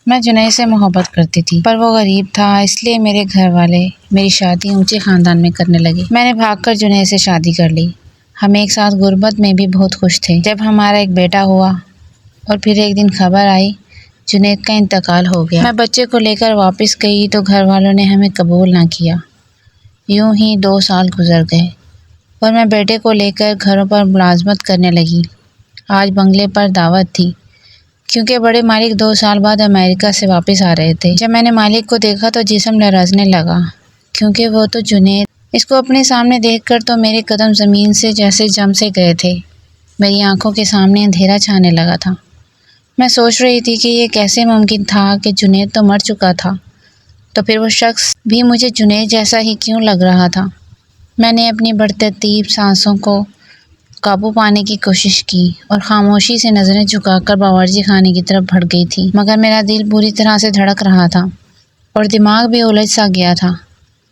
میں جنید سے محبت کرتی تھی، پر وہ غریب تھا، اس لیے میرے گھر والے میری شادی اونچے خاندان میں کرنے لگے۔ میں نے بھاگ کر جنید سے شادی کر لی۔ ہم ایک ساتھ غربت میں بھی بہت خوش تھے۔ جب ہمارا ایک بیٹا ہوا اور پھر ایک دن خبر آئی جنید کا انتقال ہو گیا۔ میں بچے کو لے کر واپس گئی تو گھر والوں نے ہمیں قبول نہ کیا۔ یوں ہی 2 سال گزر گئے اور میں بیٹے کو لے کر گھروں پر ملازمت کرنے لگی۔ آج بنگلے پر دعوت تھی کیونکہ بڑے مالک 2 سال بعد امریکہ سے واپس آ رہے تھے۔ جب میں نے مالک کو دیکھا تو جسم لرزنے لگا کیونکہ وہ تو جنید، اس کو اپنے سامنے دیکھ کر تو میرے قدم زمین سے جیسے جم سے گئے تھے۔ میری آنکھوں کے سامنے اندھیرا چھانے لگا تھا۔ میں سوچ رہی تھی کہ یہ کیسے ممکن تھا کہ جنید تو مر چکا تھا، تو پھر وہ شخص بھی مجھے جنید جیسا ہی کیوں لگ رہا تھا۔ میں نے اپنی بڑھتی سانسوں کو قابو پانے کی کوشش کی اور خاموشی سے نظریں جھکا کر باورچی خانے کی طرف بڑھ گئی تھی، مگر میرا دل بری طرح سے دھڑک رہا تھا اور دماغ بھی الجھ سا گیا تھا۔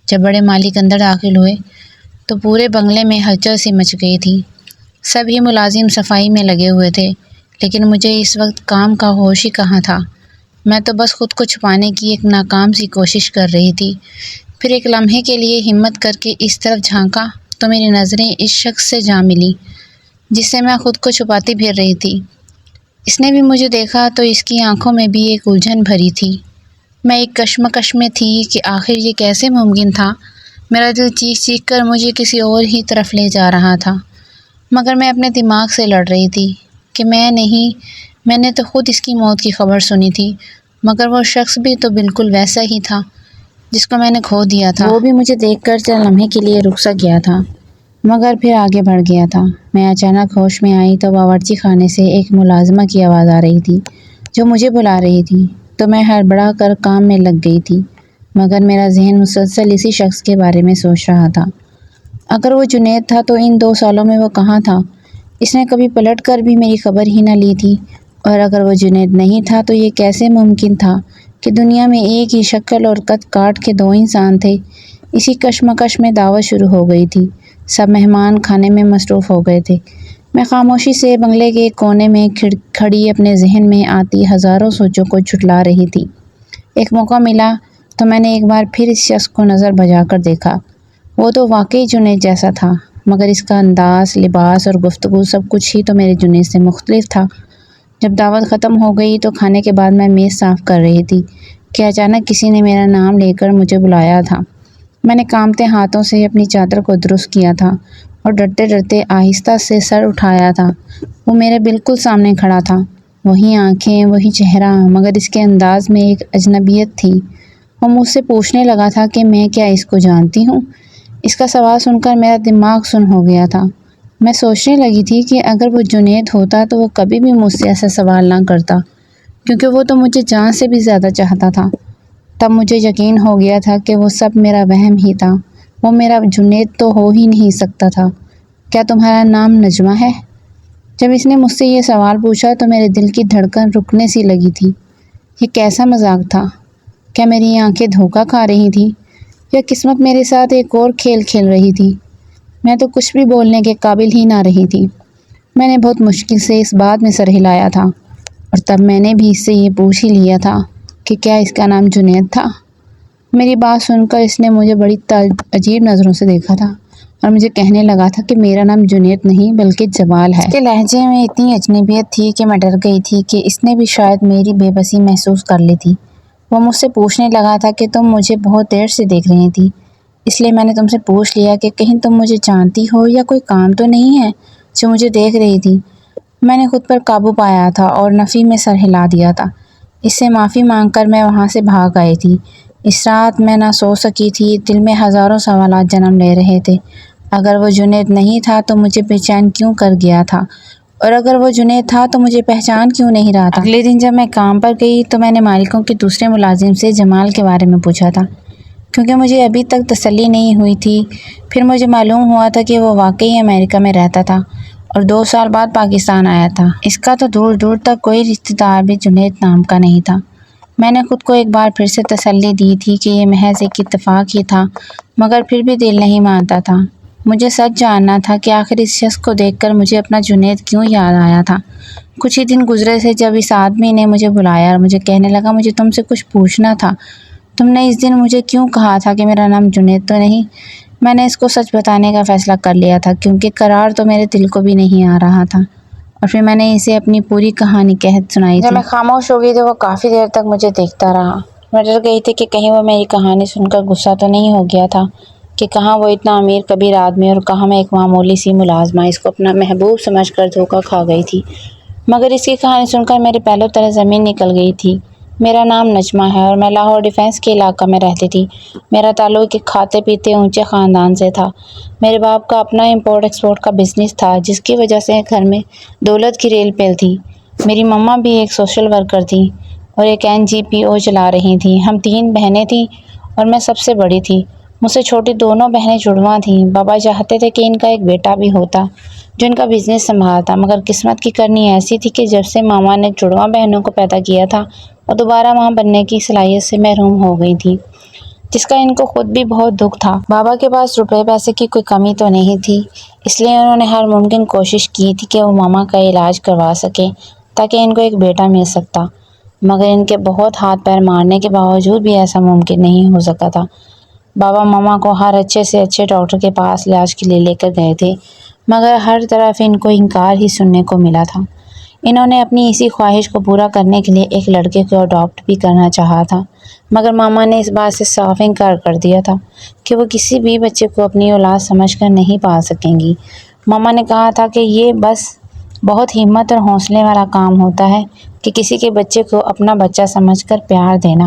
جب بڑے مالک اندر داخل ہوئے تو پورے بنگلے میں ہلچل سی مچ گئی تھی۔ سبھی ملازم صفائی میں لگے ہوئے تھے، لیکن مجھے اس وقت کام کا ہوش ہی کہاں تھا۔ میں تو بس خود کو چھپانے کی ایک ناکام سی کوشش کر رہی تھی۔ پھر ایک لمحے کے لیے ہمت کر کے اس طرف جھانکا تو میری نظریں اس شخص سے جا ملی جس سے میں خود کو چھپاتی پھر رہی تھی۔ اس نے بھی مجھے دیکھا تو اس کی آنکھوں میں بھی ایک الجھن بھری تھی۔ میں ایک کشمکش میں تھی کہ آخر یہ کیسے ممکن تھا۔ میرا دل چیخ چیخ کر مجھے کسی اور ہی طرف لے جا رہا تھا، مگر میں اپنے دماغ سے لڑ رہی تھی کہ میں نے تو خود اس کی موت کی خبر سنی تھی، مگر وہ شخص بھی تو بالکل ویسا ہی تھا جس کو میں نے کھو دیا تھا۔ وہ بھی مجھے دیکھ کر چند لمحے کے لیے رک سا گیا تھا، مگر پھر آگے بڑھ گیا تھا۔ میں اچانک ہوش میں آئی تو باورچی خانے سے ایک ملازمہ کی آواز آ رہی تھی جو مجھے بلا رہی تھی، تو میں ہڑبڑا کر کام میں لگ گئی تھی، مگر میرا ذہن مسلسل اسی شخص کے بارے میں سوچ رہا تھا۔ اگر وہ جنید تھا تو ان 2 سالوں میں وہ کہاں تھا؟ اس نے کبھی پلٹ کر بھی میری خبر ہی نہ لی تھی، اور اگر وہ جنید نہیں تھا تو یہ کیسے ممکن تھا کہ دنیا میں ایک ہی شکل اور قد کاٹ کے 2 انسان تھے؟ اسی کشمکش میں دعوت شروع ہو گئی تھی۔ سب مہمان کھانے میں مصروف ہو گئے تھے۔ میں خاموشی سے بنگلے کے ایک کونے میں کھڑی اپنے ذہن میں آتی ہزاروں سوچوں کو جھٹلا رہی تھی۔ ایک موقع ملا تو میں نے ایک بار پھر اس شخص کو نظر بجا کر دیکھا۔ وہ تو واقعی جنید جیسا تھا، مگر اس کا انداز، لباس اور گفتگو سب کچھ ہی تو میرے جنید سے مختلف تھا۔ جب دعوت ختم ہو گئی تو کھانے کے بعد میں میز صاف کر رہی تھی کہ اچانک کسی نے میرا نام لے کر مجھے بلایا تھا۔ میں نے کانپتے ہاتھوں سے اپنی چادر کو درست کیا تھا اور ڈرتے ڈرتے آہستہ سے سر اٹھایا تھا۔ وہ میرے بالکل سامنے کھڑا تھا، وہی آنکھیں، وہی چہرہ، مگر اس کے انداز میں ایک اجنبیت تھی۔ وہ مجھ سے پوچھنے لگا تھا کہ میں کیا اس کو جانتی ہوں؟ اس کا سوال سن کر میرا دماغ سن ہو گیا تھا۔ میں سوچنے لگی تھی کہ اگر وہ جنید ہوتا تو وہ کبھی بھی مجھ سے ایسا سوال نہ کرتا، کیونکہ وہ تو مجھے جان سے بھی زیادہ چاہتا تھا۔ تب مجھے یقین ہو گیا تھا کہ وہ سب میرا وہم ہی تھا، وہ میرا جنید تو ہو ہی نہیں سکتا تھا۔ کیا تمہارا نام نجمہ ہے؟ جب اس نے مجھ سے یہ سوال پوچھا تو میرے دل کی دھڑکن رکنے سی لگی تھی۔ یہ کیسا مذاق تھا؟ کیا میری آنکھیں دھوکہ کھا رہی تھیں یا قسمت میرے ساتھ ایک اور کھیل کھیل رہی تھی؟ میں تو کچھ بھی بولنے کے قابل ہی نہ رہی تھی۔ میں نے بہت مشکل سے اس بات میں سر ہلایا تھا، اور تب میں نے بھی اس سے یہ پوچھ ہی لیا تھا کہ کیا اس کا نام جنید تھا؟ میری بات سن کر اس نے مجھے بڑی عجیب نظروں سے دیکھا تھا اور مجھے کہنے لگا تھا کہ میرا نام جنید نہیں بلکہ جمال ہے۔ اس کے لہجے میں اتنی اجنبیت تھی کہ میں ڈر گئی تھی کہ اس نے بھی شاید میری بے بسی محسوس کر لی تھی۔ وہ مجھ سے پوچھنے لگا تھا کہ تم مجھے بہت دیر سے دیکھ رہی تھی، اس لیے میں نے تم سے پوچھ لیا کہ کہیں تم مجھے جانتی ہو یا کوئی کام تو نہیں ہے جو مجھے دیکھ رہی تھی۔ میں نے خود پر قابو پایا تھا اور نفی میں سر ہلا دیا تھا۔ اس سے معافی مانگ کر میں وہاں سے بھاگ آئی تھی۔ اس رات میں نہ سو سکی تھی، دل میں ہزاروں سوالات جنم لے رہے تھے۔ اگر وہ جنید نہیں تھا تو مجھے بے چین کیوں کر گیا تھا، اور اگر وہ جنید تھا تو مجھے پہچان کیوں نہیں رہا تھا؟ اگلے دن جب میں کام پر گئی تو میں نے مالکوں کے دوسرے ملازم سے جمال کے بارے میں پوچھا تھا، کیونکہ مجھے ابھی تک تسلی نہیں ہوئی تھی۔ پھر مجھے معلوم ہوا تھا کہ وہ واقعی امریکہ میں رہتا تھا اور 2 سال بعد پاکستان آیا تھا۔ اس کا تو دور دور تک کوئی رشتہ دار بھی جنید نام کا نہیں تھا۔ میں نے خود کو ایک بار پھر سے تسلی دی تھی کہ یہ محض ایک اتفاق ہی تھا، مگر پھر بھی دل نہیں مانتا تھا۔ مجھے سچ جاننا تھا کہ آخر اس شخص کو دیکھ کر مجھے اپنا جنید کیوں یاد آیا تھا۔ کچھ ہی دن گزرے تھے جب اس آدمی نے مجھے بلایا اور مجھے کہنے لگا مجھے تم سے کچھ پوچھنا تھا۔ تم نے اس دن مجھے کیوں کہا تھا کہ میرا نام جنید تو نہیں؟ میں نے اس کو سچ بتانے کا فیصلہ کر لیا تھا کیونکہ قرار تو میرے دل کو بھی نہیں آ رہا تھا، اور پھر میں نے اسے اپنی پوری کہانی کہت سنائی تھی۔ جب میں خاموش ہو گئی تو وہ کافی دیر تک مجھے دیکھتا رہا۔ میں ڈر گئی تھی کہ کہیں وہ میری کہانی سن کر غصہ تو نہیں ہو گیا تھا کہ کہاں وہ اتنا امیر کبیر آدمی اور کہاں میں ایک معمولی سی ملازمہ اس کو اپنا محبوب سمجھ کر دھوکہ کھا گئی تھی۔ مگر اس کی کہانی سن کر میرے پہلو تلے زمین نکل گئی تھی۔ میرا نام نجمہ ہے اور میں لاہور ڈیفینس کے علاقہ میں رہتی تھی۔ میرا تعلق ایک کھاتے پیتے اونچے خاندان سے تھا۔ میرے باپ کا اپنا امپورٹ ایکسپورٹ کا بزنس تھا جس کی وجہ سے گھر میں دولت کی ریل پیل تھی۔ میری مما بھی ایک سوشل ورکر تھی اور ایک NGO چلا رہی تھیں۔ ہم 3 بہنیں تھیں اور میں سب سے بڑی تھی۔ مجھ سے چھوٹی دونوں بہنیں جڑواں تھیں۔ بابا چاہتے تھے کہ ان کا ایک بیٹا بھی ہوتا جو ان کا بزنس سنبھالتا، مگر قسمت کی کرنی ایسی تھی کہ جب سے ماما نے جڑواں بہنوں کو پیدا کیا تھا وہ دوبارہ ماں بننے کی صلاحیت سے محروم ہو گئی تھی، جس کا ان کو خود بھی بہت دکھ تھا۔ بابا کے پاس روپے پیسے کی کوئی کمی تو نہیں تھی، اس لیے انہوں نے ہر ممکن کوشش کی تھی کہ وہ ماما کا علاج کروا سکیں تاکہ ان کو ایک بیٹا مل سکتا، مگر ان کے بہت ہاتھ پیر مارنے کے باوجود بھی ایسا ممکن نہیں ہو سکا تھا۔ بابا ماما کو ہر اچھے سے اچھے ڈاکٹر کے پاس علاج کے لیے لے کر گئے تھے، مگر ہر طرف ان کو انکار ہی سننے کو ملا تھا۔ انہوں نے اپنی اسی خواہش کو پورا کرنے کے لیے ایک لڑکے کو اڈاپٹ بھی کرنا چاہا تھا، مگر ماما نے اس بات سے صاف انکار کر دیا تھا کہ وہ کسی بھی بچے کو اپنی اولاد سمجھ کر نہیں پال سکیں گی۔ ماما نے کہا تھا کہ یہ بس بہت ہمت اور حوصلے والا کام ہوتا ہے کہ کسی کے بچے کو اپنا بچہ سمجھ کر پیار دینا،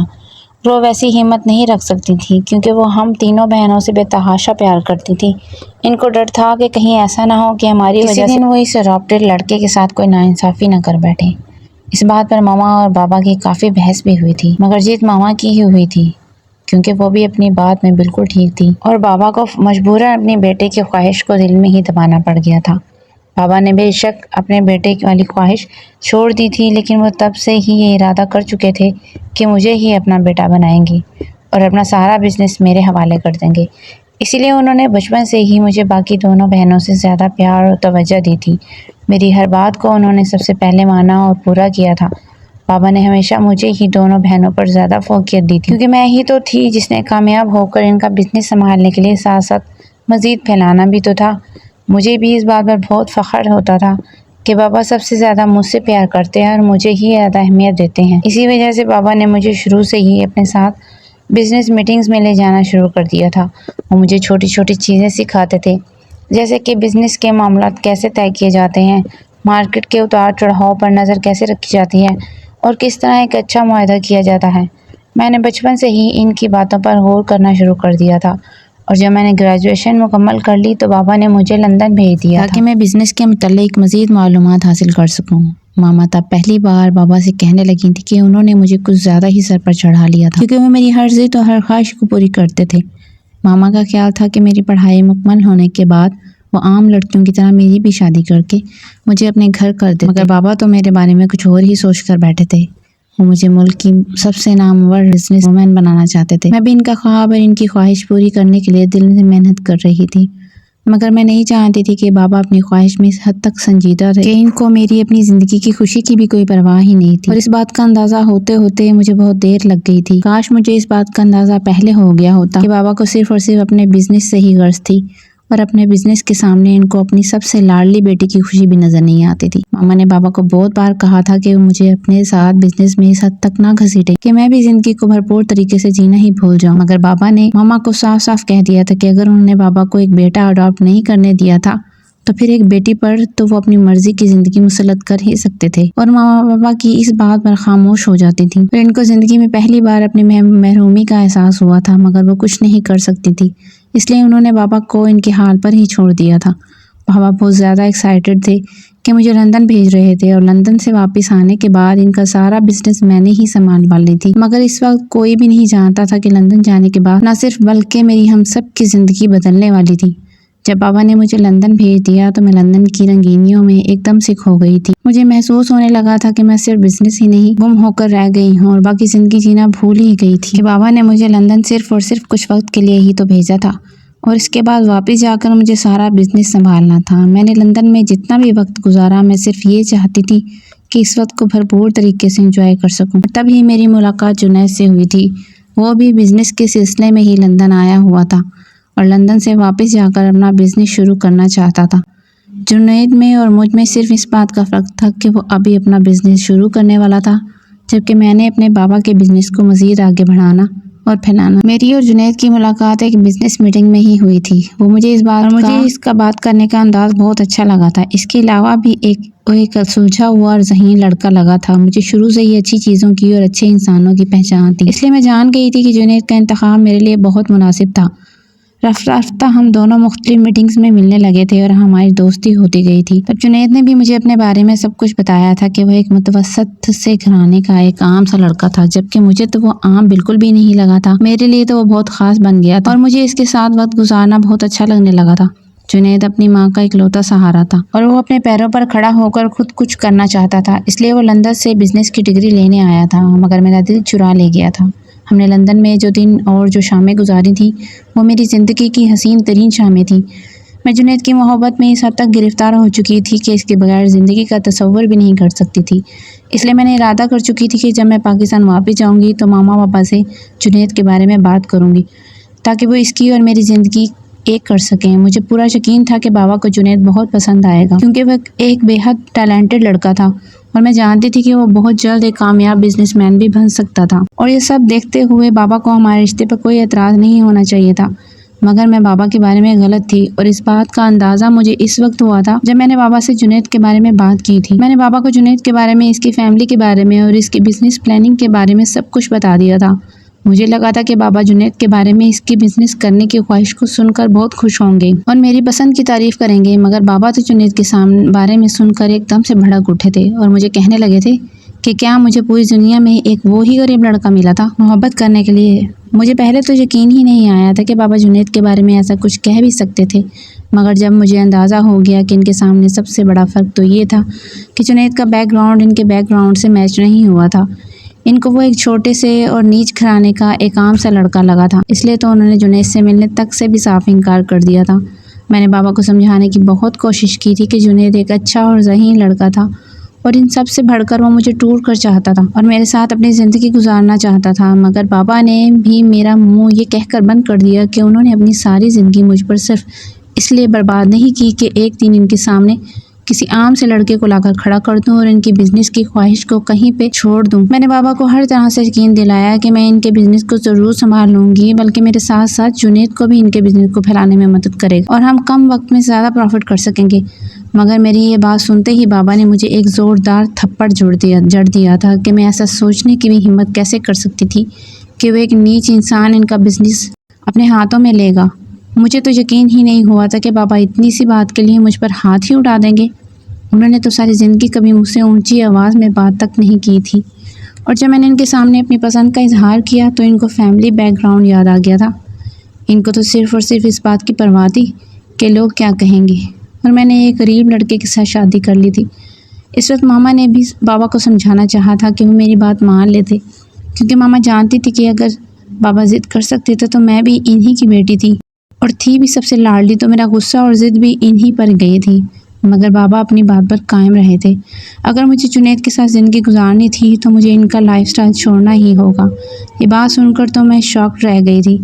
اور وہ ویسی ہمت نہیں رکھ سکتی تھی کیونکہ وہ ہم تینوں بہنوں سے بے تحاشا پیار کرتی تھی۔ ان کو ڈر تھا کہ کہیں ایسا نہ ہو کہ ہماری وجہ سے کسی دن وہ اس اڈاپٹڈ لڑکے کے ساتھ کوئی ناانصافی نہ کر بیٹھے۔ اس بات پر ماما اور بابا کی کافی بحث بھی ہوئی تھی، مگر جیت ماما کی ہی ہوئی تھی کیونکہ وہ بھی اپنی بات میں بالکل ٹھیک تھی، اور بابا کو مجبوراً اپنے بیٹے کی خواہش کو دل میں ہی دبانا پڑ گیا تھا۔ بابا نے بے شک اپنے بیٹے والی خواہش چھوڑ دی تھی، لیکن وہ تب سے ہی یہ ارادہ کر چکے تھے کہ مجھے ہی اپنا بیٹا بنائیں گے اور اپنا سارا بزنس میرے حوالے کر دیں گے۔ اسی لیے انہوں نے بچپن سے ہی مجھے باقی دونوں بہنوں سے زیادہ پیار اور توجہ دی تھی۔ میری ہر بات کو انہوں نے سب سے پہلے مانا اور پورا کیا تھا۔ بابا نے ہمیشہ مجھے ہی دونوں بہنوں پر زیادہ فوقیت دی تھی کیونکہ میں ہی تو تھی جس نے کامیاب ہو کر ان کا بزنس سنبھالنے کے لیے ساتھ ساتھ مزید پھیلانا بھی تو تھا۔ مجھے بھی اس بات پر بہت فخر ہوتا تھا کہ بابا سب سے زیادہ مجھ سے پیار کرتے ہیں اور مجھے ہی زیادہ اہمیت دیتے ہیں۔ اسی وجہ سے بابا نے مجھے شروع سے ہی اپنے ساتھ بزنس میٹنگز میں لے جانا شروع کر دیا تھا۔ وہ مجھے چھوٹی چھوٹی چیزیں سکھاتے تھے، جیسے کہ بزنس کے معاملات کیسے طے کیے جاتے ہیں، مارکیٹ کے اتار چڑھاؤ پر نظر کیسے رکھی جاتی ہے اور کس طرح ایک اچھا معاہدہ کیا جاتا ہے۔ میں نے بچپن سے ہی ان کی باتوں پر غور کرنا شروع کر دیا تھا، اور جب میں نے گریجویشن مکمل کر لی تو بابا نے مجھے لندن بھیج دیا تاکہ میں بزنس کے متعلق مزید معلومات حاصل کر سکوں۔ ماما تب پہلی بار بابا سے کہنے لگی تھی کہ انہوں نے مجھے کچھ زیادہ ہی سر پر چڑھا لیا تھا کیونکہ وہ میری ہر ضد اور ہر خواہش کو پوری کرتے تھے۔ ماما کا خیال تھا کہ میری پڑھائی مکمل ہونے کے بعد وہ عام لڑکیوں کی طرح میری بھی شادی کر کے مجھے اپنے گھر کر دیتے، مگر بابا تو میرے بارے میں کچھ اور ہی سوچ کر بیٹھے تھے۔ وہ مجھے ملک کی سب سے نامور بزنس وومن بنانا چاہتے تھے۔ میں بھی ان کا خواب اور ان کی خواہش پوری کرنے کے لیے دل سے محنت کر رہی تھی، مگر میں نہیں چاہتی تھی کہ بابا اپنی خواہش میں اس حد تک سنجیدہ رہے کہ ان کو میری اپنی زندگی کی خوشی کی بھی کوئی پرواہ ہی نہیں تھی، اور اس بات کا اندازہ ہوتے ہوتے مجھے بہت دیر لگ گئی تھی۔ کاش مجھے اس بات کا اندازہ پہلے ہو گیا ہوتا کہ بابا کو صرف اور صرف اپنے بزنس سے ہی غرض تھی، اور اپنے بزنس کے سامنے ان کو اپنی سب سے لاڈلی بیٹی کی خوشی بھی نظر نہیں آتی تھی۔ ماما نے بابا کو بہت بار کہا تھا کہ وہ مجھے اپنے ساتھ بزنس میں اس حد تک نہ گھسیٹے کہ میں بھی زندگی کو بھرپور طریقے سے جینا ہی بھول جاؤں، مگر بابا نے ماما کو صاف صاف کہہ دیا تھا کہ اگر انہوں نے بابا کو ایک بیٹا اڈاپٹ نہیں کرنے دیا تھا تو پھر ایک بیٹی پر تو وہ اپنی مرضی کی زندگی مسلط کر ہی سکتے تھے، اور ماما بابا کی اس بات پر خاموش ہو جاتی تھی۔ اور ان کو زندگی میں پہلی بار اپنی محرومی کا احساس ہوا تھا، مگر وہ کچھ نہیں کر سکتی تھی، اس لیے انہوں نے بابا کو ان کے حال پر ہی چھوڑ دیا تھا۔ بابا بہت زیادہ ایکسائٹڈ تھے کہ مجھے لندن بھیج رہے تھے، اور لندن سے واپس آنے کے بعد ان کا سارا بزنس میں نے ہی سنبھال والی تھی، مگر اس وقت کوئی بھی نہیں جانتا تھا کہ لندن جانے کے بعد نہ صرف بلکہ میری ہم سب کی زندگی بدلنے والی تھی۔ جب بابا نے مجھے لندن بھیج دیا تو میں لندن کی رنگینیوں میں ایک دم سے کھو گئی تھی۔ مجھے محسوس ہونے لگا تھا کہ میں صرف بزنس ہی نہیں گم ہو کر رہ گئی ہوں اور باقی زندگی جینا بھول ہی گئی تھی، کہ بابا نے مجھے لندن صرف اور صرف کچھ وقت کے لیے ہی تو بھیجا تھا، اور اس کے بعد واپس جا کر مجھے سارا بزنس سنبھالنا تھا۔ میں نے لندن میں جتنا بھی وقت گزارا میں صرف یہ چاہتی تھی کہ اس وقت کو بھرپور طریقے سے انجوائے کر سکوں۔ تب ہی میری ملاقات جنید سے ہوئی تھی۔ وہ بھی بزنس کے سلسلے میں ہی لندن آیا ہوا تھا اور لندن سے واپس جا کر اپنا بزنس شروع کرنا چاہتا تھا۔ جنید میں اور مجھ میں صرف اس بات کا فرق تھا کہ وہ ابھی اپنا بزنس شروع کرنے والا تھا، جبکہ میں نے اپنے بابا کے بزنس کو مزید آگے بڑھانا اور پھیلانا۔ میری اور جنید کی ملاقات ایک بزنس میٹنگ میں ہی ہوئی تھی۔ وہ مجھے اس کا بات کرنے کا انداز بہت اچھا لگا تھا۔ اس کے علاوہ بھی ایک سلجھا ہوا اور ذہین لڑکا لگا تھا۔ مجھے شروع سے ہی اچھی چیزوں کی اور اچھے انسانوں کی پہچان تھی، اس لیے میں جان گئی تھی کہ جنید کا انتخاب میرے لیے بہت مناسب تھا۔ رفتہ رفتہ ہم دونوں مختلف میٹنگز میں ملنے لگے تھے اور ہماری دوستی ہوتی گئی تھی۔ تب جنید نے بھی مجھے اپنے بارے میں سب کچھ بتایا تھا کہ وہ ایک متوسط سے گھرانے کا ایک عام سا لڑکا تھا، جبکہ مجھے تو وہ عام بالکل بھی نہیں لگا تھا۔ میرے لیے تو وہ بہت خاص بن گیا تھا اور مجھے اس کے ساتھ وقت گزارنا بہت اچھا لگنے لگا تھا۔ جنید اپنی ماں کا اکلوتا سہارا تھا اور وہ اپنے پیروں پر کھڑا ہو کر خود کچھ کرنا چاہتا تھا، اس لیے وہ لندن سے بزنس کی ڈگری لینے آیا تھا، مگر میرا دل چرا لے گیا تھا۔ ہم نے لندن میں جو دن اور جو شامیں گزاری تھیں وہ میری زندگی کی حسین ترین شامیں تھیں۔ میں جنید کی محبت میں اس حد تک گرفتار ہو چکی تھی کہ اس کے بغیر زندگی کا تصور بھی نہیں کر سکتی تھی۔ اس لیے میں نے ارادہ کر چکی تھی کہ جب میں پاکستان واپس جاؤں گی تو ماما پاپا سے جنید کے بارے میں بات کروں گی تاکہ وہ اس کی اور میری زندگی ایک کر سکیں۔ مجھے پورا یقین تھا کہ بابا کو جنید بہت پسند آئے گا، کیونکہ وہ ایک بے حد ٹیلنٹڈ لڑکا تھا اور میں جانتی تھی کہ وہ بہت جلد ایک کامیاب بزنس مین بھی بن سکتا تھا۔ اور یہ سب دیکھتے ہوئے بابا کو ہمارے رشتے پر کوئی اعتراض نہیں ہونا چاہیے تھا، مگر میں بابا کے بارے میں غلط تھی اور اس بات کا اندازہ مجھے اس وقت ہوا تھا جب میں نے بابا سے جنید کے بارے میں بات کی تھی۔ میں نے بابا کو جنید کے بارے میں، اس کی فیملی کے بارے میں اور اس کی بزنس پلاننگ کے بارے میں سب کچھ بتا دیا تھا۔ مجھے لگا تھا کہ بابا جنید کے بارے میں اس کی بزنس کرنے کی خواہش کو سن کر بہت خوش ہوں گے اور میری پسند کی تعریف کریں گے، مگر بابا تو جنید کے بارے میں سن کر ایک دم سے بھڑک اٹھے تھے اور مجھے کہنے لگے تھے کہ کیا مجھے پوری دنیا میں ایک وہی غریب لڑکا ملا تھا محبت کرنے کے لیے۔ مجھے پہلے تو یقین ہی نہیں آیا تھا کہ بابا جنید کے بارے میں ایسا کچھ کہہ بھی سکتے تھے، مگر جب مجھے اندازہ ہو گیا کہ ان کے سامنے سب سے بڑا فرق تو یہ تھا کہ جنید کا بیک گراؤنڈ ان کے بیک گراؤنڈ سے میچ نہیں ہوا تھا۔ ان کو وہ ایک چھوٹے سے اور نیچ گھرانے کا ایک عام سا لڑکا لگا تھا، اس لیے تو انہوں نے جنید سے ملنے تک سے بھی صاف انکار کر دیا تھا۔ میں نے بابا کو سمجھانے کی بہت کوشش کی تھی کہ جنید ایک اچھا اور ذہین لڑکا تھا اور ان سب سے بڑھ کر وہ مجھے ٹور کر چاہتا تھا اور میرے ساتھ اپنی زندگی گزارنا چاہتا تھا، مگر بابا نے بھی میرا منہ یہ کہہ کر بند کر دیا کہ انہوں نے اپنی ساری زندگی مجھ پر صرف اس لیے برباد نہیں کی کہ ایک دن ان کے سامنے کسی عام سے لڑکے کو لا کر کھڑا کر دوں اور ان کی بزنس کی خواہش کو کہیں پہ چھوڑ دوں۔ میں نے بابا کو ہر طرح سے یقین دلایا کہ میں ان کے بزنس کو ضرور سنبھال لوں گی، بلکہ میرے ساتھ ساتھ جنید کو بھی ان کے بزنس کو پھیلانے میں مدد کرے گا اور ہم کم وقت میں زیادہ پروفٹ کر سکیں گے۔ مگر میری یہ بات سنتے ہی بابا نے مجھے ایک زوردار تھپڑ جڑ دیا تھا کہ میں ایسا سوچنے کی بھی ہمت کیسے کر سکتی تھی کہ وہ ایک نیچ انسان ان کا بزنس اپنے ہاتھوں میں لے گا۔ مجھے تو یقین ہی نہیں ہوا تھا کہ بابا اتنی سی بات کے لیے مجھ پر ہاتھ ہی اٹھا دیں گے۔ انہوں نے تو ساری زندگی کبھی مجھ سے اونچی آواز میں بات تک نہیں کی تھی، اور جب میں نے ان کے سامنے اپنی پسند کا اظہار کیا تو ان کو فیملی بیک گراؤنڈ یاد آ گیا تھا۔ ان کو تو صرف اور صرف اس بات کی پرواہ تھی کہ لوگ کیا کہیں گے، اور میں نے ایک غریب لڑکے کے ساتھ شادی کر لی تھی۔ اس وقت ماما نے بھی بابا کو سمجھانا چاہا تھا کہ وہ میری بات مان لیتے، کیونکہ ماما جانتی تھی کہ اگر بابا ضد کر سکتے تھے تو میں بھی انہی کی بیٹی تھی اور تھی بھی سب سے لاڈلی، تو میرا غصہ اور ضد بھی انہی پر گئی تھی، مگر بابا اپنی بات پر قائم رہے تھے۔ اگر مجھے جنید کے ساتھ زندگی گزارنی تھی تو مجھے ان کا لائف سٹائل چھوڑنا ہی ہوگا۔ یہ بات سن کر تو میں شاک رہ گئی تھی۔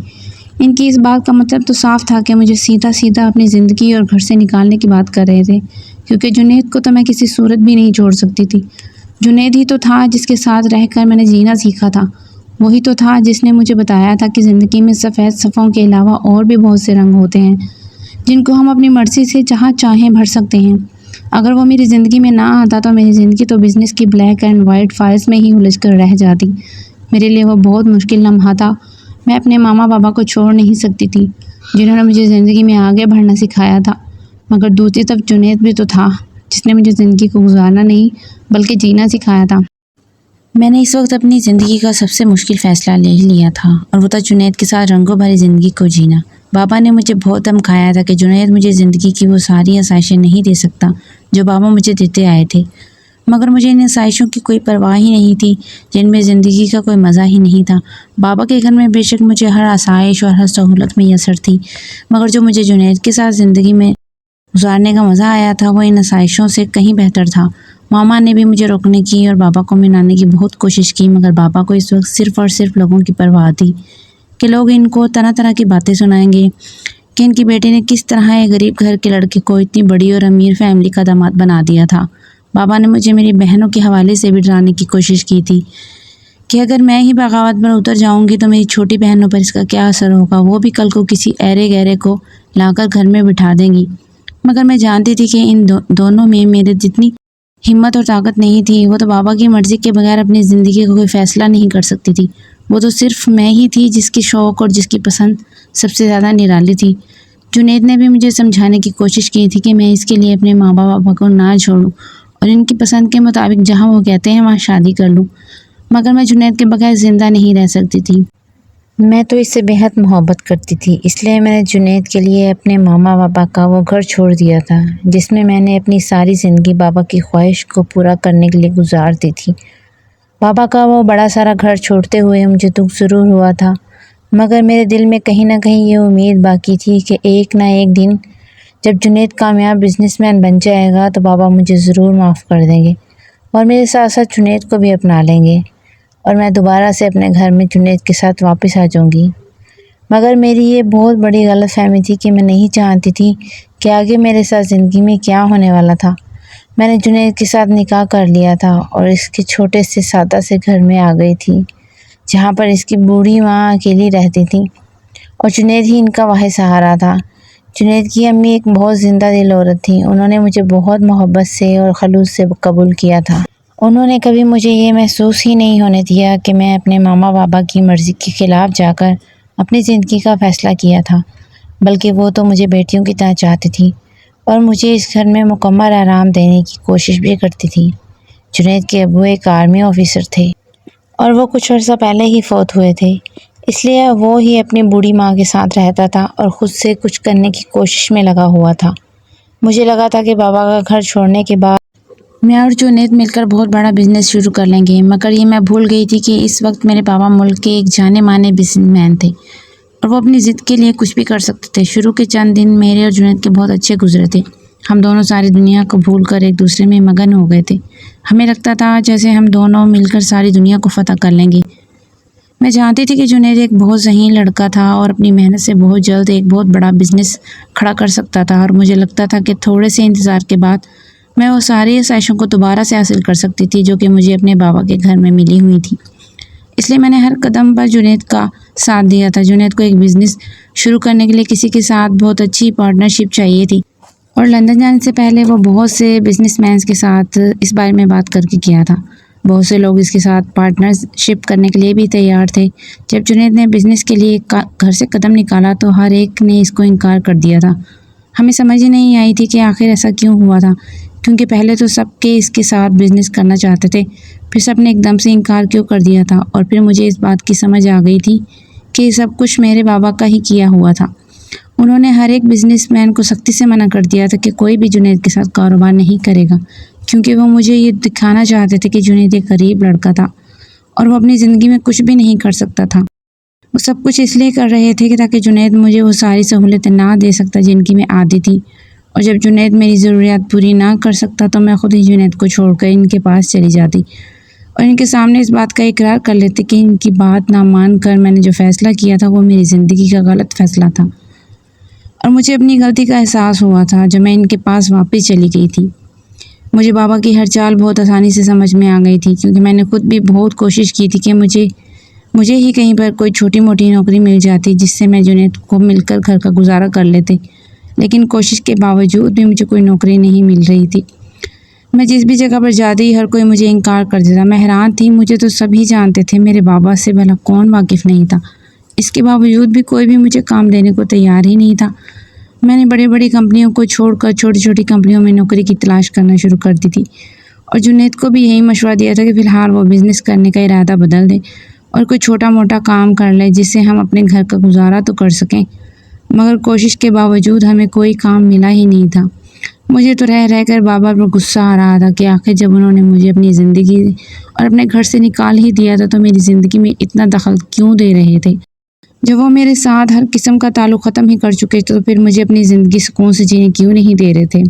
ان کی اس بات کا مطلب تو صاف تھا کہ مجھے سیدھا اپنی زندگی اور گھر سے نکالنے کی بات کر رہے تھے، کیونکہ جنید کو تو میں کسی صورت بھی نہیں چھوڑ سکتی تھی۔ جنید ہی تو تھا جس کے ساتھ رہ کر میں نے جینا سیکھا تھا، وہی تو تھا جس نے مجھے بتایا تھا کہ زندگی میں سفید صفوں کے علاوہ اور بھی بہت سے رنگ ہوتے ہیں جن کو ہم اپنی مرضی سے جہاں چاہیں بھر سکتے ہیں۔ اگر وہ میری زندگی میں نہ آتا تو میری زندگی تو بزنس کی بلیک اینڈ وائٹ فائلز میں ہی الجھ کر رہ جاتی۔ میرے لیے وہ بہت مشکل لمحہ تھا۔ میں اپنے ماما بابا کو چھوڑ نہیں سکتی تھی جنہوں نے مجھے زندگی میں آگے بڑھنا سکھایا تھا، مگر دوسری طرف جنید بھی تو تھا جس نے مجھے زندگی کو گزارنا نہیں بلکہ جینا سکھایا تھا۔ میں نے اس وقت اپنی زندگی کا سب سے مشکل فیصلہ لے لیا تھا، اور وہ تھا جنید کے ساتھ رنگوں بھری زندگی کو جینا۔ بابا نے مجھے بہت دھمکایا تھا کہ جنید مجھے زندگی کی وہ ساری آسائشیں نہیں دے سکتا جو بابا مجھے دیتے آئے تھے۔ مگر مجھے ان آسائشوں کی کوئی پرواہ ہی نہیں تھی جن میں زندگی کا کوئی مزہ ہی نہیں تھا۔ بابا کے گھر میں بے شک مجھے ہر آسائش اور ہر سہولت میسر تھی، مگر جو مجھے جنید کے ساتھ زندگی میں گزارنے کا مزہ آیا تھا وہ ان آسائشوں سے کہیں بہتر تھا۔ ماما نے بھی مجھے روکنے کی اور بابا کو منانے کی بہت کوشش کی، مگر بابا کو اس وقت صرف اور صرف لوگوں کی پرواہ تھی کہ لوگ ان کو طرح طرح کی باتیں سنائیں گے کہ ان کی بیٹی نے کس طرح ایک غریب گھر کے لڑکے کو اتنی بڑی اور امیر فیملی کا داماد بنا دیا تھا۔ بابا نے مجھے میری بہنوں کے حوالے سے بھی ڈرانے کی کوشش کی تھی کہ اگر میں ہی بغاوت پر اتر جاؤں گی تو میری چھوٹی بہنوں پر اس کا کیا اثر ہوگا، وہ بھی کل کو کسی ایرے گہرے کو لا کر گھر میں بٹھا دیں گی۔ مگر میں جانتی تھی کہ ان دونوں میں میرے جتنی ہمت اور طاقت نہیں تھی۔ وہ تو بابا کی مرضی کے بغیر اپنی زندگی کا کوئی فیصلہ نہیں کر سکتی تھی، وہ تو صرف میں ہی تھی جس کی شوق اور جس کی پسند سب سے زیادہ نرالی تھی۔ جنید نے بھی مجھے سمجھانے کی کوشش کی تھی کہ میں اس کے لیے اپنے ماں بابا کو نہ چھوڑوں اور ان کی پسند کے مطابق جہاں وہ کہتے ہیں وہاں شادی کر لوں، مگر میں جنید کے بغیر زندہ نہیں رہ سکتی تھی۔ میں تو اس سے بے حد محبت کرتی تھی، اس لیے میں نے جنید کے لیے اپنے ماما بابا کا وہ گھر چھوڑ دیا تھا جس میں میں نے اپنی ساری زندگی بابا کی خواہش کو پورا کرنے کے لیے گزار دی تھی۔ بابا کا وہ بڑا سارا گھر چھوڑتے ہوئے مجھے دکھ ضرور ہوا تھا، مگر میرے دل میں کہیں نہ کہیں یہ امید باقی تھی کہ ایک نہ ایک دن جب جنید کامیاب بزنس مین بن جائے گا تو بابا مجھے ضرور معاف کر دیں گے اور میرے ساتھ ساتھ جنید کو بھی اپنا لیں گے اور میں دوبارہ سے اپنے گھر میں جنید کے ساتھ واپس آ جاؤں گی۔ مگر میری یہ بہت بڑی غلط فہمی تھی کہ میں نہیں جانتی تھی کہ آگے میرے ساتھ زندگی میں کیا ہونے والا تھا۔ میں نے جنید کے ساتھ نکاح کر لیا تھا اور اس کے چھوٹے سے سادہ سے گھر میں آ گئی تھی جہاں پر اس کی بوڑھی ماں اکیلی رہتی تھی اور جنید ہی ان کا واحد سہارا تھا۔ جنید کی امی ایک بہت زندہ دل عورت تھی، انہوں نے مجھے بہت محبت سے اور خلوص سے قبول کیا تھا۔ انہوں نے کبھی مجھے یہ محسوس ہی نہیں ہونے دیا کہ میں اپنے ماما بابا کی مرضی کے خلاف جا کر اپنی زندگی کا فیصلہ کیا تھا، بلکہ وہ تو مجھے بیٹیوں کی طرح چاہتی تھی اور مجھے اس گھر میں مکمل آرام دینے کی کوشش بھی کرتی تھی۔ جنید کے ابو ایک آرمی آفیسر تھے اور وہ کچھ عرصہ پہلے ہی فوت ہوئے تھے، اس لیے وہ ہی اپنی بوڑھی ماں کے ساتھ رہتا تھا اور خود سے کچھ کرنے کی کوشش میں لگا ہوا تھا۔ مجھے لگا تھا کہ بابا کا گھر چھوڑنے کے بعد میں اور جنید مل کر بہت بڑا بزنس شروع کر لیں گے، مگر یہ میں بھول گئی تھی کہ اس وقت میرے بابا ملک کے ایک جانے مانے بزنس مین تھے اور وہ اپنی ضد کے لیے کچھ بھی کر سکتے تھے۔ شروع کے چند دن میرے اور جنید کے بہت اچھے گزرے تھے، ہم دونوں ساری دنیا کو بھول کر ایک دوسرے میں مگن ہو گئے تھے۔ ہمیں لگتا تھا جیسے ہم دونوں مل کر ساری دنیا کو فتح کر لیں گے۔ میں جانتی تھی کہ جنید ایک بہت ذہین لڑکا تھا اور اپنی محنت سے بہت جلد ایک بہت بڑا بزنس کھڑا کر سکتا تھا، اور مجھے لگتا تھا کہ تھوڑے سے انتظار کے بعد میں وہ ساری آسائشوں کو دوبارہ سے حاصل کر سکتی تھی جو کہ مجھے اپنے بابا کے گھر میں ملی ہوئی تھی۔ اس لیے میں نے ہر قدم پر جنید کا ساتھ دیا تھا۔ جنید کو ایک بزنس شروع کرنے کے لیے کسی کے ساتھ بہت اچھی پارٹنرشپ چاہیے تھی اور لندن جانے سے پہلے وہ بہت سے بزنس مینز کے ساتھ اس بارے میں بات کر کے کیا تھا۔ بہت سے لوگ اس کے ساتھ پارٹنرشپ کرنے کے لیے بھی تیار تھے۔ جب جنید نے بزنس کے لیے گھر سے قدم نکالا تو ہر ایک نے اس کو انکار کر دیا تھا۔ ہمیں سمجھ ہی نہیں آئی تھی کہ آخر ایسا کیوں ہوا تھا، کیونکہ پہلے تو سب کے اس کے ساتھ بزنس کرنا چاہتے تھے، پھر سب نے ایک دم سے انکار کیوں کر دیا تھا، اور پھر مجھے اس بات کی سمجھ آ گئی تھی کہ یہ سب کچھ میرے بابا کا ہی کیا ہوا تھا۔ انہوں نے ہر ایک بزنس مین کو سختی سے منع کر دیا تھا کہ کوئی بھی جنید کے ساتھ کاروبار نہیں کرے گا، کیونکہ وہ مجھے یہ دکھانا چاہتے تھے کہ جنید ایک غریب لڑکا تھا اور وہ اپنی زندگی میں کچھ بھی نہیں کر سکتا تھا۔ وہ سب کچھ اس لیے کر رہے تھے کہ تاکہ جنید مجھے وہ ساری سہولتیں نہ دے سکتا جن کی میں عادی تھی، اور جب جنید میری ضروریات پوری نہ کر سکتا تو میں خود ہی جنید کو چھوڑ کر ان کے پاس چلی جاتی اور ان کے سامنے اس بات کا اقرار کر لیتے کہ ان کی بات نہ مان کر میں نے جو فیصلہ کیا تھا وہ میری زندگی کا غلط فیصلہ تھا، اور مجھے اپنی غلطی کا احساس ہوا تھا جب میں ان کے پاس واپس چلی گئی تھی۔ مجھے بابا کی ہر چال بہت آسانی سے سمجھ میں آ گئی تھی، کیونکہ میں نے خود بھی بہت کوشش کی تھی کہ مجھے ہی کہیں پر کوئی چھوٹی موٹی نوکری مل جاتی جس سے میں جنید کو مل کر گھر کا گزارا کر لیتے، لیکن کوشش کے باوجود بھی مجھے کوئی نوکری نہیں مل رہی تھی۔ میں جس بھی جگہ پر جاتی ہر کوئی مجھے انکار کر دیتا۔ میں حیران تھی، مجھے تو سبھی جانتے تھے، میرے بابا سے بھلا کون واقف نہیں تھا؟ اس کے باوجود بھی کوئی بھی مجھے کام دینے کو تیار ہی نہیں تھا۔ میں نے بڑی بڑی کمپنیوں کو چھوڑ کر چھوٹی چھوٹی کمپنیوں میں نوکری کی تلاش کرنا شروع کر دی تھی، اور جنید کو بھی یہی مشورہ دیا تھا کہ فی الحال وہ بزنس کرنے کا ارادہ بدل دے اور کوئی چھوٹا موٹا کام کر لے جس سے ہم اپنے گھر کا گزارا تو کر سکیں، مگر کوشش کے باوجود ہمیں کوئی کام ملا ہی نہیں تھا۔ مجھے تو رہ رہ کر بابا پر غصہ آ رہا تھا کہ آخر جب انہوں نے مجھے اپنی زندگی اور اپنے گھر سے نکال ہی دیا تھا تو میری زندگی میں اتنا دخل کیوں دے رہے تھے؟ جب وہ میرے ساتھ ہر قسم کا تعلق ختم ہی کر چکے تھے تو پھر مجھے اپنی زندگی سکون سے جینے کیوں نہیں دے رہے تھے؟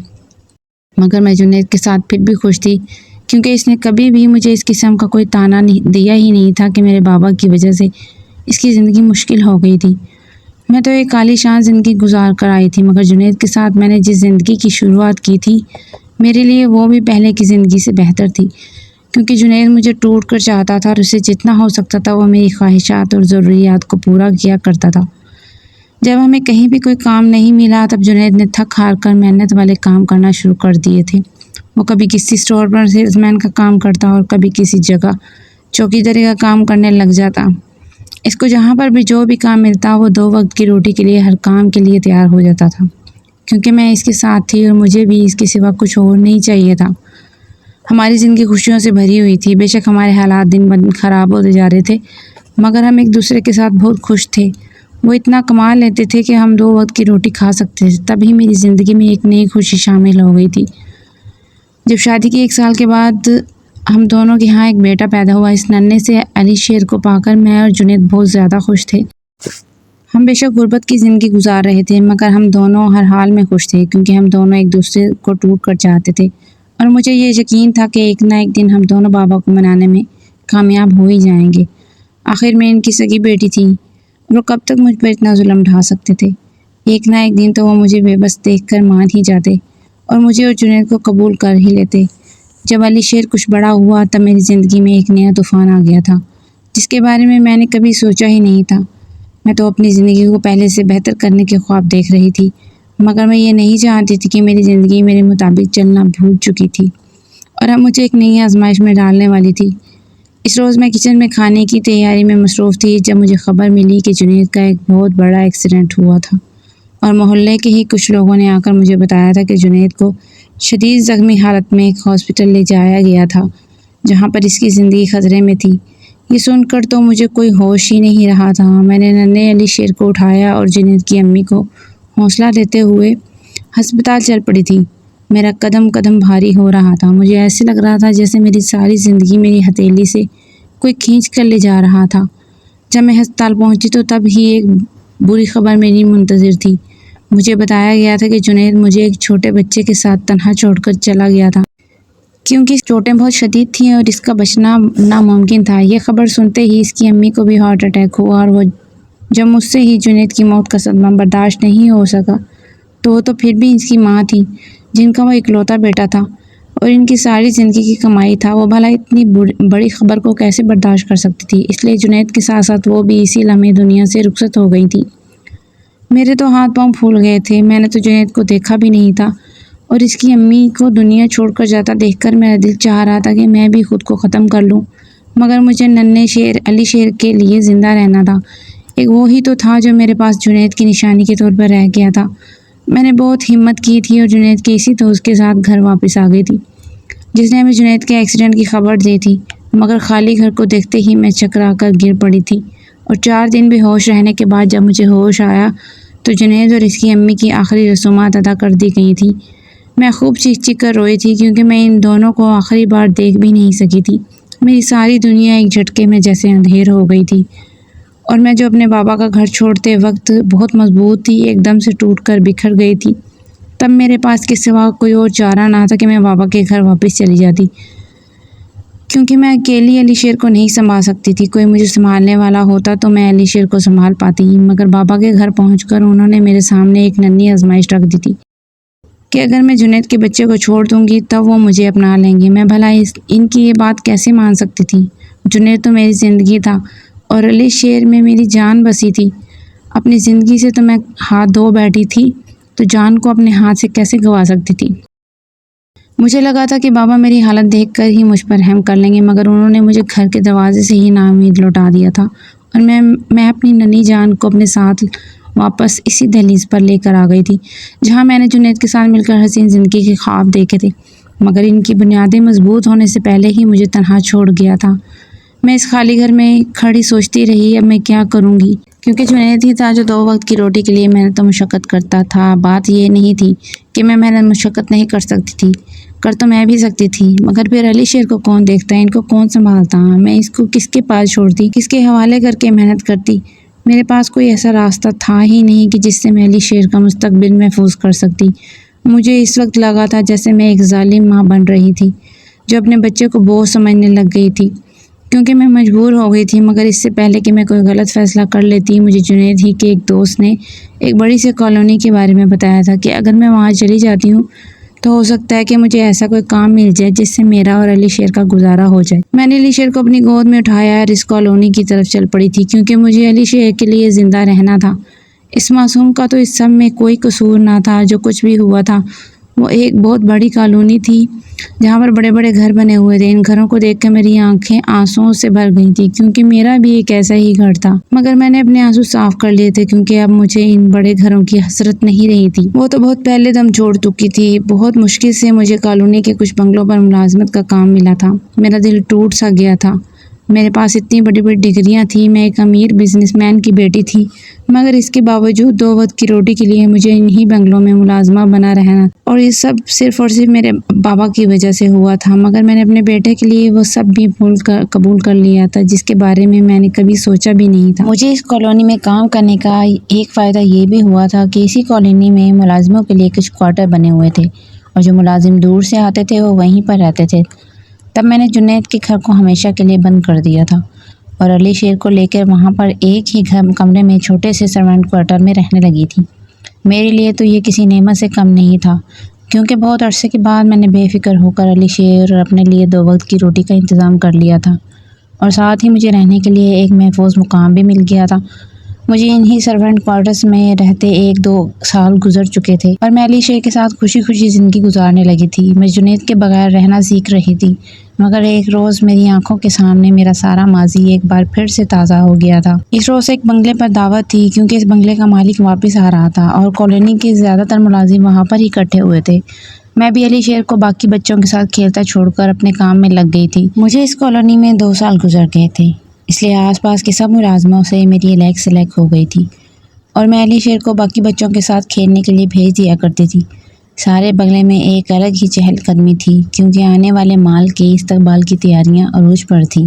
مگر میں جنید کے ساتھ پھر بھی خوش تھی، کیونکہ اس نے کبھی بھی مجھے اس قسم کا کوئی طعنہ دیا ہی نہیں تھا کہ میرے بابا کی وجہ سے اس کی زندگی مشکل ہو گئی تھی۔ میں تو ایک عالی شان زندگی گزار کر آئی تھی، مگر جنید کے ساتھ میں نے جس زندگی کی شروعات کی تھی میرے لیے وہ بھی پہلے کی زندگی سے بہتر تھی، کیونکہ جنید مجھے ٹوٹ کر چاہتا تھا اور اسے جتنا ہو سکتا تھا وہ میری خواہشات اور ضروریات کو پورا کیا کرتا تھا۔ جب ہمیں کہیں بھی کوئی کام نہیں ملا تب جنید نے تھک ہار کر محنت والے کام کرنا شروع کر دیے تھے۔ وہ کبھی کسی اسٹور پر سیلز مین کا کام کرتا اور کبھی کسی جگہ چوکیداری کا کام کرنے لگ جاتا۔ اس کو جہاں پر بھی جو بھی کام ملتا وہ 2 وقت کی روٹی کے لیے ہر کام کے لیے تیار ہو جاتا تھا، کیونکہ میں اس کے ساتھ تھی اور مجھے بھی اس کے سوا کچھ اور نہیں چاہیے تھا۔ ہماری زندگی خوشیوں سے بھری ہوئی تھی، بے شک ہمارے حالات دن بدن خراب ہوتے جا رہے تھے، مگر ہم ایک دوسرے کے ساتھ بہت خوش تھے۔ وہ اتنا کما لیتے تھے کہ ہم 2 وقت کی روٹی کھا سکتے تھے، تبھی میری زندگی میں ایک نئی خوشی شامل ہو گئی تھی۔ جب شادی کے 1 سال کے بعد ہم دونوں کے ہاں ایک بیٹا پیدا ہوا، اس ننھے سے علی شیر کو پا کر میں اور جنید بہت زیادہ خوش تھے۔ ہم بے شک غربت کی زندگی گزار رہے تھے، مگر ہم دونوں ہر حال میں خوش تھے، کیونکہ ہم دونوں ایک دوسرے کو ٹوٹ کر چاہتے تھے، اور مجھے یہ یقین تھا کہ ایک نہ ایک دن ہم دونوں بابا کو منانے میں کامیاب ہو ہی جائیں گے۔ آخر میں ان کی سگی بیٹی تھی، وہ کب تک مجھ پر اتنا ظلم ڈھا سکتے تھے؟ ایک نہ ایک دن تو وہ مجھے بے بس دیکھ کر مان ہی جاتے اور مجھے اور جنید کو قبول کر ہی لیتے۔ جب علی شیر کچھ بڑا ہوا تب میری زندگی میں ایک نیا طوفان آ گیا تھا، جس کے بارے میں نے کبھی سوچا ہی نہیں تھا۔ میں تو اپنی زندگی کو پہلے سے بہتر کرنے کے خواب دیکھ رہی تھی، مگر میں یہ نہیں جانتی تھی کہ میری زندگی میرے مطابق چلنا بھول چکی تھی اور اب مجھے ایک نئی آزمائش میں ڈالنے والی تھی۔ اس روز میں کچن میں کھانے کی تیاری میں مصروف تھی جب مجھے خبر ملی کہ جنید کا ایک بہت بڑا ایکسیڈنٹ ہوا تھا، اور محلے کے ہی کچھ لوگوں نے آ کر مجھے بتایا تھا کہ جنید کو شدید زخمی حالت میں ایک ہاسپٹل لے جایا گیا تھا، جہاں پر اس کی زندگی خطرے میں تھی۔ یہ سن کر تو مجھے کوئی ہوش ہی نہیں رہا تھا۔ میں نے ننھے علی شیر کو اٹھایا اور جنید کی امی کو حوصلہ دیتے ہوئے ہسپتال چل پڑی تھی۔ میرا قدم قدم بھاری ہو رہا تھا، مجھے ایسے لگ رہا تھا جیسے میری ساری زندگی میری ہتھیلی سے کوئی کھینچ کر لے جا رہا تھا۔ جب میں ہسپتال پہنچی تو تب ہی ایک بری خبر میری منتظر تھی۔ مجھے بتایا گیا تھا کہ جنید مجھے ایک چھوٹے بچے کے ساتھ تنہا چھوڑ کر چلا گیا تھا، کیونکہ چوٹیں بہت شدید تھیں اور اس کا بچنا ناممکن تھا۔ یہ خبر سنتے ہی اس کی امی کو بھی ہارٹ اٹیک ہوا، اور وہ جب مجھ سے ہی جنید کی موت کا صدمہ برداشت نہیں ہو سکا تو وہ تو پھر بھی اس کی ماں تھی، جن کا وہ اکلوتا بیٹا تھا اور ان کی ساری زندگی کی کمائی تھا، وہ بھلا اتنی بڑی خبر کو کیسے برداشت کر سکتی تھی؟ اس لیے جنید کے ساتھ ساتھ وہ بھی اسی لمحے دنیا سے رخصت ہو گئی تھی۔ میرے تو ہاتھ پاؤں پھول گئے تھے، میں نے تو جنید کو دیکھا بھی نہیں تھا، اور اس کی امی کو دنیا چھوڑ کر جاتا دیکھ کر میرا دل چاہ رہا تھا کہ میں بھی خود کو ختم کر لوں، مگر مجھے ننھے شیر علی شیر کے لیے زندہ رہنا تھا۔ ایک وہی تو تھا جو میرے پاس جنید کی نشانی کے طور پر رہ گیا تھا۔ میں نے بہت ہمت کی تھی اور جنید کے اسی دوست کے ساتھ گھر واپس آ گئی تھی، جس نے ہمیں جنید کے ایکسیڈنٹ کی خبر دی تھی، مگر خالی گھر کو دیکھتے ہی میں چکرا کر گر پڑی تھی، اور 4 دن بے ہوش رہنے کے بعد جب مجھے ہوش آیا تو جنید اور اس کی امی کی آخری رسومات ادا کر دی گئی تھیں۔ میں خوب چیخ چیخ کر روئی تھی، کیونکہ میں ان دونوں کو آخری بار دیکھ بھی نہیں سکی تھی۔ میری ساری دنیا ایک جھٹکے میں جیسے اندھیر ہو گئی تھی، اور میں جو اپنے بابا کا گھر چھوڑتے وقت بہت مضبوط تھی ایک دم سے ٹوٹ کر بکھر گئی تھی۔ تب میرے پاس کے سوا کوئی اور چارہ نہ تھا کہ میں بابا کے گھر واپس چلی جاتی، کیونکہ میں اکیلی علی شیر کو نہیں سنبھال سکتی تھی۔ کوئی مجھے سنبھالنے والا ہوتا تو میں علی شیر کو سنبھال پاتی، مگر بابا کے گھر پہنچ کر انہوں نے میرے سامنے ایک ننھی آزمائش رکھ دی تھی کہ اگر میں جنید کے بچے کو چھوڑ دوں گی تب وہ مجھے اپنا لیں گے۔ میں بھلا ان کی یہ بات کیسے مان سکتی تھی؟ جنید تو میری زندگی تھا اور علی شیر میں میری جان بسی تھی۔ اپنی زندگی سے تو میں ہاتھ دھو بیٹھی تھی، تو جان کو اپنے ہاتھ سے کیسے گنوا سکتی تھی؟ مجھے لگا تھا کہ بابا میری حالت دیکھ کر ہی مجھ پر رحم کر لیں گے، مگر انہوں نے مجھے گھر کے دروازے سے ہی نا امید لوٹا دیا تھا، اور میں اپنی ننھی جان کو اپنے ساتھ واپس اسی دہلیز پر لے کر آ گئی تھی، جہاں میں نے جنید کے ساتھ مل کر حسین زندگی کے خواب دیکھے تھے، مگر ان کی بنیادیں مضبوط ہونے سے پہلے ہی مجھے تنہا چھوڑ گیا تھا۔ میں اس خالی گھر میں کھڑی سوچتی رہی، اب میں کیا کروں گی؟ کیونکہ جنید ہی تھا جو 2 وقت کی روٹی کے لیے محنت و مشقت کرتا تھا۔ بات یہ نہیں تھی کہ میں محنت مشقت نہیں کر سکتی تھی، کر تو میں بھی سکتی تھی، مگر پھر علی شیر کو کون دیکھتا، ان کو کون سنبھالتا، میں اس کو کس کے پاس چھوڑتی، کس کے حوالے کر کے محنت کرتی۔ میرے پاس کوئی ایسا راستہ تھا ہی نہیں کہ جس سے میں علی شیر کا مستقبل محفوظ کر سکتی۔ مجھے اس وقت لگا تھا جیسے میں ایک ظالم ماں بن رہی تھی جو اپنے بچے کو بوجھ سمجھنے لگ گئی تھی، کیونکہ میں مجبور ہو گئی تھی۔ مگر اس سے پہلے کہ میں کوئی غلط فیصلہ کر لیتی، مجھے جنید ہی کے ایک دوست نے ایک بڑی سی کالونی کے بارے میں بتایا تھا کہ اگر میں وہاں چلی جاتی ہوں تو ہو سکتا ہے کہ مجھے ایسا کوئی کام مل جائے جس سے میرا اور علی شیر کا گزارا ہو جائے۔ میں نے علی شیر کو اپنی گود میں اٹھایا اور اس کالونی کی طرف چل پڑی تھی، کیونکہ مجھے علی شیر کے لیے زندہ رہنا تھا۔ اس معصوم کا تو اس سب میں کوئی قصور نہ تھا۔ جو کچھ بھی ہوا تھا وہ ایک بہت بڑی کالونی تھی جہاں پر بڑے بڑے گھر بنے ہوئے تھے۔ ان گھروں کو دیکھ کر میری آنکھیں آنسوؤں سے بھر گئی تھیں، کیونکہ میرا بھی ایک ایسا ہی گھر تھا، مگر میں نے اپنے آنسو صاف کر لیے تھے، کیونکہ اب مجھے ان بڑے گھروں کی حسرت نہیں رہی تھی۔ وہ تو بہت پہلے دم چھوڑ چکی تھی۔ بہت مشکل سے مجھے کالونی کے کچھ بنگلوں پر ملازمت کا کام ملا تھا۔ میرا دل ٹوٹ سا گیا تھا۔ میرے پاس اتنی بڑی بڑی ڈگریاں تھیں، میں ایک امیر بزنس مین کی بیٹی تھی، مگر اس کے باوجود 2 وقت کی روٹی کے لیے مجھے انہی بنگلوں میں ملازمہ بنا رہنا، اور یہ سب صرف اور صرف میرے بابا کی وجہ سے ہوا تھا۔ مگر میں نے اپنے بیٹے کے لیے وہ سب بھی قبول کر لیا تھا جس کے بارے میں نے کبھی سوچا بھی نہیں تھا۔ مجھے اس کالونی میں کام کرنے کا ایک فائدہ یہ بھی ہوا تھا کہ اسی کالونی میں ملازموں کے لیے کچھ کوارٹر بنے ہوئے تھے، اور جو ملازم دور سے آتے تھے وہ وہیں پر رہتے تھے۔ تب میں نے جنید کے گھر کو ہمیشہ کے لیے بند کر دیا تھا اور علی شیر کو لے کر وہاں پر ایک ہی کمرے میں چھوٹے سے سرونٹ کوارٹر میں رہنے لگی تھی۔ میرے لیے تو یہ کسی نعمت سے کم نہیں تھا، کیونکہ بہت عرصے کے بعد میں نے بے فکر ہو کر علی شیر اور اپنے لیے 2 وقت کی روٹی کا انتظام کر لیا تھا، اور ساتھ ہی مجھے رہنے کے لیے ایک محفوظ مقام بھی مل گیا تھا۔ مجھے انہی سرونٹ کوارٹرز میں رہتے 1-2 سال گزر چکے تھے، اور میں علی شیر کے ساتھ خوشی خوشی زندگی گزارنے لگی تھی۔ میں جنید کے بغیر رہنا سیکھ رہی تھی، مگر ایک روز میری آنکھوں کے سامنے میرا سارا ماضی ایک بار پھر سے تازہ ہو گیا تھا۔ اس روز ایک بنگلے پر دعوت تھی، کیونکہ اس بنگلے کا مالک واپس آ رہا تھا اور کالونی کے زیادہ تر ملازم وہاں پر ہی اکٹھے ہوئے تھے۔ میں بھی علی شیر کو باقی بچوں کے ساتھ کھیلتا چھوڑ کر اپنے کام میں لگ گئی تھی۔ مجھے اس کالونی میں 2 سال گزر گئے تھے، اس لیے آس پاس کے سب ملازموں سے میری لیک سلیک ہو گئی تھی، اور میں علی شیر کو باقی بچوں کے ساتھ کھیلنے کے لیے بھیج دیا کرتی تھی۔ سارے بنگلے میں ایک الگ ہی چہل قدمی تھی، کیونکہ آنے والے مال کے استقبال کی تیاریاں عروج پر تھیں۔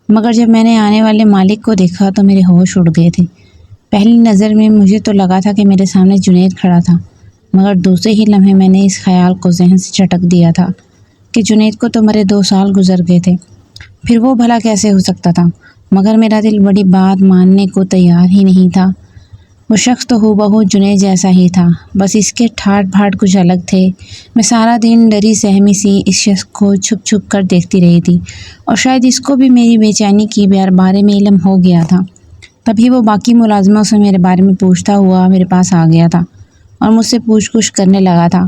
مگر جب میں نے آنے والے مالک کو دیکھا تو میرے ہوش اڑ گئے تھے۔ پہلی نظر میں مجھے تو لگا تھا کہ میرے سامنے جنید کھڑا تھا، مگر دوسرے ہی لمحے میں نے اس خیال کو ذہن سے جھٹک دیا تھا کہ جنید کو تو میرے 2 سال گزر گئے تھے، پھر وہ بھلا کیسے ہو سکتا تھا؟ مگر میرا دل بڑی بات ماننے کو تیار ہی نہیں تھا۔ وہ شخص تو ہو بہو جنید جیسا ہی تھا، بس اس کے ٹھاٹ بھاٹ کچھ الگ تھے۔ میں سارا دن ڈری سہمی سی اس شخص کو چھپ چھپ کر دیکھتی رہی تھی، اور شاید اس کو بھی میری بے چینی کے بارے میں علم ہو گیا تھا۔ تبھی وہ باقی ملازموں سے میرے بارے میں پوچھتا ہوا میرے پاس آ گیا تھا، اور مجھ سے پوچھ گچھ کرنے لگا تھا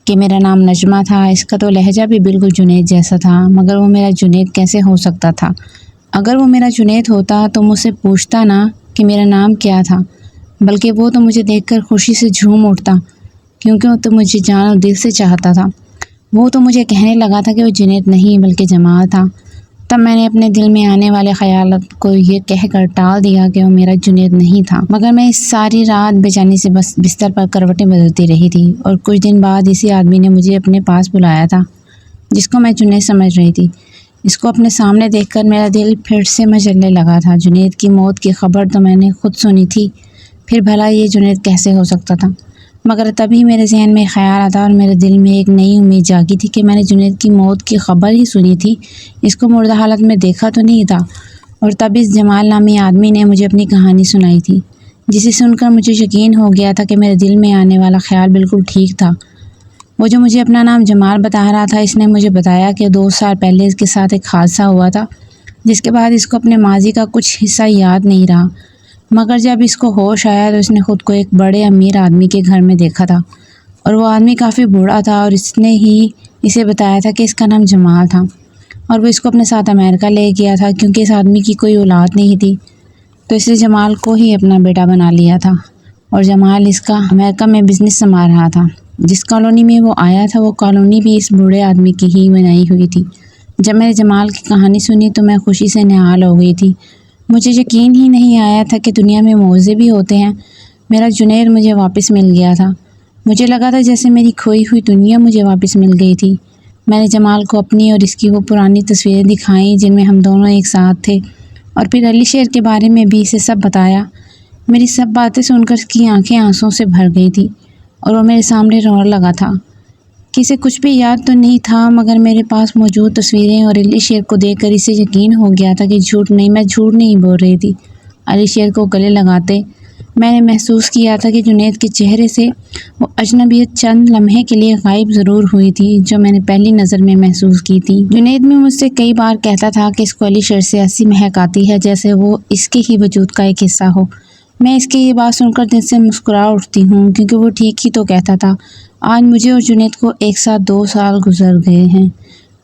کہ میرا نام نجمہ تھا۔ اس کا تو لہجہ بھی بالکل جنید جیسا تھا، مگر وہ میرا جنید کیسے ہو سکتا تھا؟ اگر وہ میرا جنید ہوتا تو مجھ سے پوچھتا نہ کہ میرا نام کیا تھا، بلکہ وہ تو مجھے دیکھ کر خوشی سے جھوم اٹھتا، کیونکہ وہ تو مجھے جان اور دل سے چاہتا تھا۔ وہ تو مجھے کہنے لگا تھا کہ وہ جنید نہیں بلکہ جمال تھا۔ تب میں نے اپنے دل میں آنے والے خیالات کو یہ کہہ کر ٹال دیا کہ وہ میرا جنید نہیں تھا، مگر میں اس ساری رات بے چینی سے بس بستر پر کروٹیں بدلتی رہی تھی۔ اور کچھ دن بعد اسی آدمی نے مجھے اپنے پاس بلایا تھا جس کو میں جنید سمجھ رہی تھی۔ اس کو اپنے سامنے دیکھ کر میرا دل پھر سے مچلنے لگا تھا۔ جنید کی موت کی خبر تو میں نے خود سنی تھی، پھر بھلا یہ جنید کیسے ہو سکتا تھا؟ مگر تبھی میرے ذہن میں خیال آتا اور میرے دل میں ایک نئی امید جاگی تھی کہ میں نے جنید کی موت کی خبر ہی سنی تھی، اس کو مردہ حالت میں دیکھا تو نہیں تھا۔ اور تب اس جمال نامی آدمی نے مجھے اپنی کہانی سنائی تھی، جسے سن کر مجھے یقین ہو گیا تھا کہ میرے دل میں آنے والا خیال بالکل ٹھیک تھا۔ وہ جو مجھے اپنا نام جمال بتا رہا تھا، اس نے مجھے بتایا کہ 2 سال پہلے اس کے ساتھ ایک حادثہ ہوا تھا، جس کے بعد اس کو اپنے ماضی کا کچھ حصہ یاد نہیں رہا، مگر جب اس کو ہوش آیا تو اس نے خود کو ایک بڑے امیر آدمی کے گھر میں دیکھا تھا، اور وہ آدمی کافی بوڑھا تھا، اور اس نے ہی اسے بتایا تھا کہ اس کا نام جمال تھا، اور وہ اس کو اپنے ساتھ امریکہ لے گیا تھا، کیونکہ اس آدمی کی کوئی اولاد نہیں تھی، تو اس نے جمال کو ہی اپنا بیٹا بنا لیا تھا، اور جمال اس کا امریکہ میں بزنس سنبھال رہا تھا۔ جس کالونی میں وہ آیا تھا وہ کالونی بھی اس بوڑھے آدمی کی ہی بنائی ہوئی تھی۔ جب میں نے جمال کی کہانی سنی تو میں خوشی سے نہال ہو گئی تھی۔ مجھے یقین ہی نہیں آیا تھا کہ دنیا میں معاوضے بھی ہوتے ہیں۔ میرا جنید مجھے واپس مل گیا تھا۔ مجھے لگا تھا جیسے میری کھوئی ہوئی دنیا مجھے واپس مل گئی تھی۔ میں نے جمال کو اپنی اور اس کی وہ پرانی تصویریں دکھائیں جن میں ہم دونوں ایک ساتھ تھے، اور پھر علی شیر کے بارے میں بھی اسے سب بتایا۔ میری سب باتیں سن کر اس کی آنکھیں آنسوں سے بھر گئی تھی اور وہ میرے سامنے رونے لگا تھا۔ کسی کچھ بھی یاد تو نہیں تھا، مگر میرے پاس موجود تصویریں اور علی شیر کو دیکھ کر اسے یقین ہو گیا تھا کہ میں جھوٹ نہیں بول رہی تھی۔ علی شیر کو گلے لگاتے میں نے محسوس کیا تھا کہ جنید کے چہرے سے وہ اجنبیت چند لمحے کے لیے غائب ضرور ہوئی تھی جو میں نے پہلی نظر میں محسوس کی تھی۔ جنید بھی مجھ سے کئی بار کہتا تھا کہ اس کو علی شیر سے ایسی مہک آتی ہے جیسے وہ اس کے ہی وجود کا ایک حصہ ہو۔ میں اس کی یہ بات سن کر دل سے مسکرا اٹھتی ہوں کیونکہ وہ ٹھیک ہی تو کہتا تھا۔ آج مجھے اور جنید کو ایک ساتھ 2 سال گزر گئے ہیں۔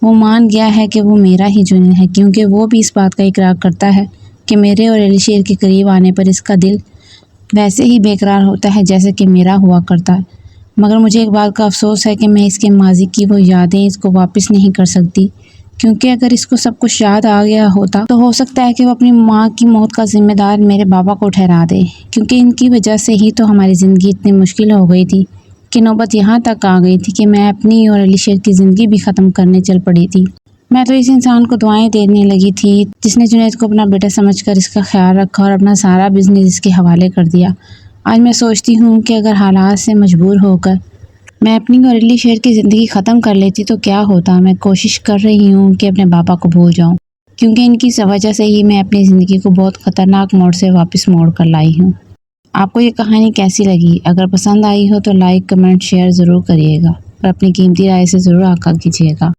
وہ مان گیا ہے کہ وہ میرا ہی جنید ہے، کیونکہ وہ بھی اس بات کا اقرار کرتا ہے کہ میرے اور علی شیر کے قریب آنے پر اس کا دل ویسے ہی بے قرار ہوتا ہے جیسے کہ میرا ہوا کرتا ہے۔ مگر مجھے ایک بات کا افسوس ہے کہ میں اس کے ماضی کی وہ یادیں اس کو واپس نہیں کر سکتی، کیونکہ اگر اس کو سب کچھ یاد آ گیا ہوتا تو ہو سکتا ہے کہ وہ اپنی ماں کی موت کا ذمہ دار میرے بابا کو ٹھہرا دے، کیونکہ ان کی وجہ سے ہی تو ہماری زندگی اتنی مشکل ہو گئی تھی کہ نوبت یہاں تک آ گئی تھی کہ میں اپنی اور علی شیر کی زندگی بھی ختم کرنے چل پڑی تھی۔ میں تو اس انسان کو دعائیں دینے لگی تھی جس نے جنید کو اپنا بیٹا سمجھ کر اس کا خیال رکھا اور اپنا سارا بزنس اس کے حوالے کر دیا۔ آج میں سوچتی ہوں کہ اگر حالات سے مجبور ہو کر میں اپنی اور علی شیر کی زندگی ختم کر لیتی تو کیا ہوتا۔ میں کوشش کر رہی ہوں کہ اپنے بابا کو بھول جاؤں، کیونکہ ان کی وجہ سے ہی میں اپنی زندگی کو بہت خطرناک موڑ سے واپس موڑ کر لائی ہوں۔ آپ کو یہ کہانی کیسی لگی؟ اگر پسند آئی ہو تو لائک، کمنٹ، شیئر ضرور کریے گا اور اپنی قیمتی رائے سے ضرور آگاہ کیجیے گا۔